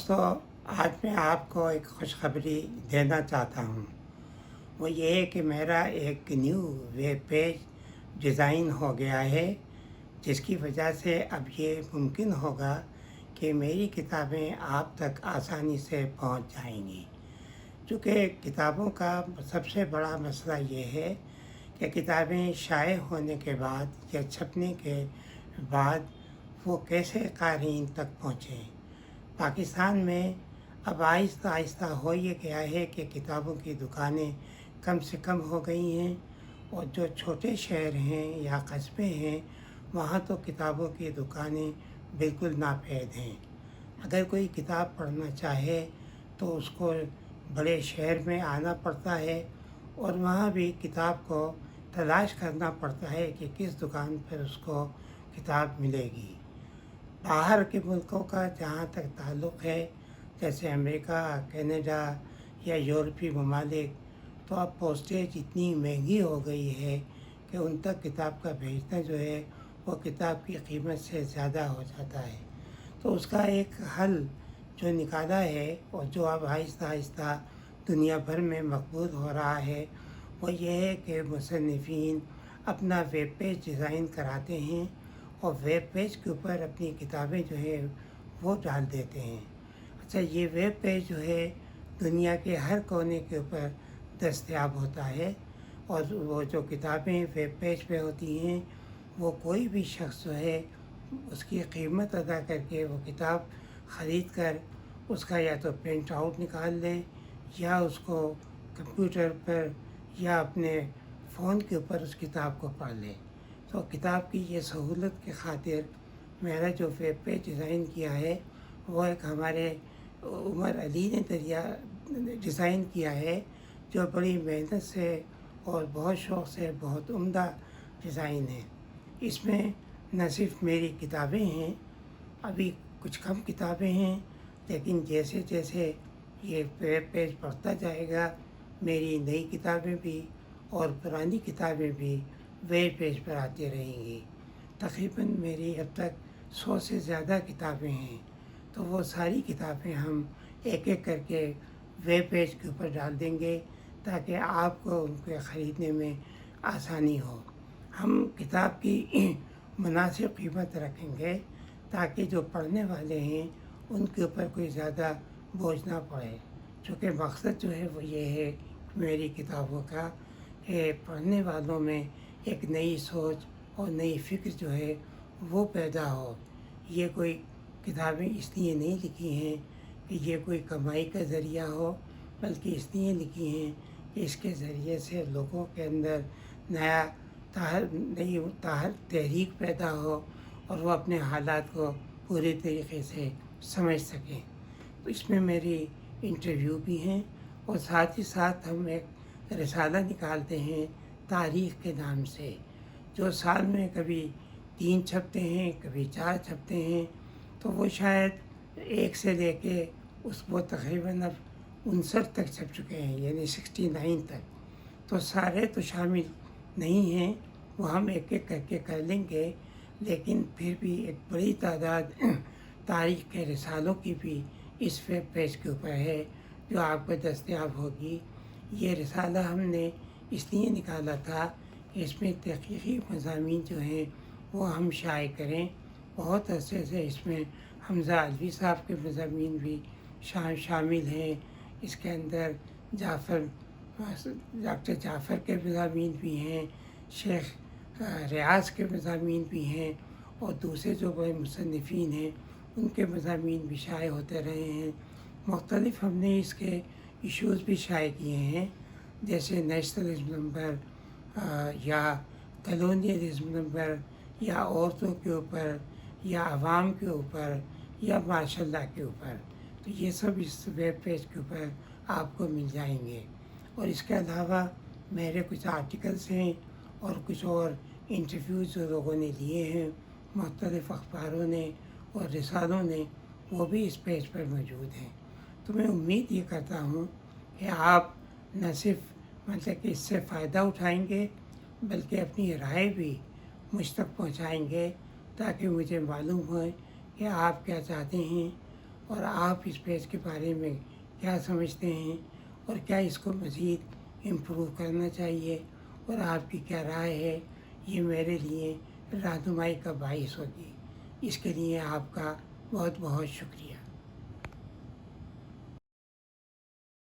दोस्तों, आज मैं आपको एक खुशखबरी देना चाहता हूँ। वो ये है कि मेरा एक न्यू वेब पेज डिज़ाइन हो गया है, जिसकी वजह से अब ये मुमकिन होगा कि मेरी किताबें आप तक आसानी से पहुँच जाएंगी। चूँकि किताबों का सबसे बड़ा मसला ये है कि किताबें शाये होने के बाद या छपने के बाद वो कैसे क़ारीन तक पहुँचें। पाकिस्तान में अब आहिस्ता आहिस्ता हो ये गया है कि किताबों की दुकानें कम से कम हो गई हैं, और जो छोटे शहर हैं या कस्बे हैं वहाँ तो किताबों की दुकानें बिल्कुल नापैद हैं। अगर कोई किताब पढ़ना चाहे तो उसको बड़े शहर में आना पड़ता है, और वहाँ भी किताब को तलाश करना पड़ता है कि किस दुकान पर उसको किताब मिलेगी। बाहर के मुल्कों का जहाँ तक ताल्लुक़ है, जैसे अमेरिका, कनाडा या यूरोपीय ममालिक, तो अब पोस्टेज इतनी महंगी हो गई है कि उन तक किताब का भेजना जो है वो किताब की कीमत से ज़्यादा हो जाता है। तो उसका एक हल जो निकाला है और जो अब आहिस्ता आहिस्ता दुनिया भर में मकबूल हो रहा है, वो ये है कि मुसन्निफ़ीन अपना वेब पेज डिज़ाइन कराते हैं और वेब पेज के ऊपर अपनी किताबें जो है वो डाल देते हैं। अच्छा, ये वेब पेज जो है दुनिया के हर कोने के ऊपर दस्तयाब होता है, और वो जो किताबें वेब पेज पे होती हैं वो कोई भी शख्स जो है उसकी कीमत अदा करके वो किताब ख़रीद कर उसका या तो प्रिंट आउट निकाल लें या उसको कंप्यूटर पर या अपने फ़ोन के ऊपर उस किताब को पढ़ लें। तो किताब की ये सहूलत के खातिर मेरा जो वेब पेज डिज़ाइन किया है वो एक हमारे उमर अली ने डिज़ाइन किया है, जो बड़ी मेहनत से और बहुत शौक़ से बहुत उम्दा डिज़ाइन है। इसमें न सिर्फ मेरी किताबें हैं, अभी कुछ कम किताबें हैं, लेकिन जैसे जैसे ये वेब पेज बढ़ता जाएगा मेरी नई किताबें भी और पुरानी किताबें भी वेब पेज पर आती रहेंगी। तकरीबन मेरी अब तक 100 से ज़्यादा किताबें हैं, तो वो सारी किताबें हम एक एक करके वेब पेज के ऊपर डाल देंगे ताकि आपको उनको ख़रीदने में आसानी हो। हम किताब की मुनासिब कीमत रखेंगे ताकि जो पढ़ने वाले हैं उनके ऊपर कोई ज़्यादा बोझ ना पड़े। चूँकि मकसद जो है वो ये है मेरी किताबों का कि पढ़ने वालों में एक नई सोच और नई फ़िक्र जो है वो पैदा हो। ये कोई किताबें इसलिए नहीं लिखी हैं कि ये कोई कमाई का ज़रिया हो, बल्कि इसलिए लिखी हैं कि इसके ज़रिए से लोगों के अंदर नई तहरीक पैदा हो और वो अपने हालात को पूरे तरीके से समझ सकें। तो इसमें मेरी इंटरव्यू भी हैं, और साथ ही साथ हम एक रिसाला निकालते हैं तारीख़ के नाम से, जो साल में कभी 3 छपते हैं, कभी 4 छपते हैं। तो वो शायद 1 से लेके वो तकरीबन अब 59 तक छप चुके हैं, यानी 69 तक। तो सारे तो शामिल नहीं हैं, वो हम एक एक करके कर लेंगे, लेकिन फिर भी एक बड़ी तादाद तारीख़ के रिसालों की भी इस वेब पेज के ऊपर है जो आपको दस्तयाब होगी। ये रिसाला हमने इसलिए निकाला था कि इसमें तहक़ीक़ी मज़ामीन जो हैं वो हम शाये करें। बहुत अरसे से इसमें हमज़ा अल्वी साहब के मज़ामीन भी शामिल हैं। इसके अंदर डॉक्टर जाफ़र के मज़ामीन भी हैं, शेख रियाज़ के मज़ामीन भी हैं, और दूसरे जो बड़े मुसन्निफ़ीन हैं उनके मज़ामीन भी शाये होते रहे हैं। मुख्तलिफ़ हमने इसके इशूज़ भी शाये किए हैं, जैसे नेशनलिज़्म नंबर या कॉलोनियलिज़्म नंबर या औरतों के ऊपर या अवाम के ऊपर या माशाल्लाह के ऊपर। तो ये सब इस वेब पेज के ऊपर आपको मिल जाएंगे। और इसके अलावा मेरे कुछ आर्टिकल्स हैं और कुछ और इंटरव्यूज़ जो लोगों ने लिए हैं मुख्तलिफ़ अखबारों ने और रिसालों ने, वो भी इस पेज पर मौजूद हैं। तो मैं उम्मीद ये करता हूँ कि आप न सिर्फ मतलब कि इससे फ़ायदा उठाएंगे, बल्कि अपनी राय भी मुझ तक पहुँचाएंगे ताकि मुझे मालूम हो कि आप क्या चाहते हैं اور آپ اس پیج کے بارے میں کیا سمجھتے ہیں اور کیا اس کو مزید امپروو کرنا چاہیے اور آپ کی کیا رائے ہے، یہ میرے لیے رہنمائی کا باعث ہوگی۔ اس کے لیے آپ کا بہت بہت شکریہ۔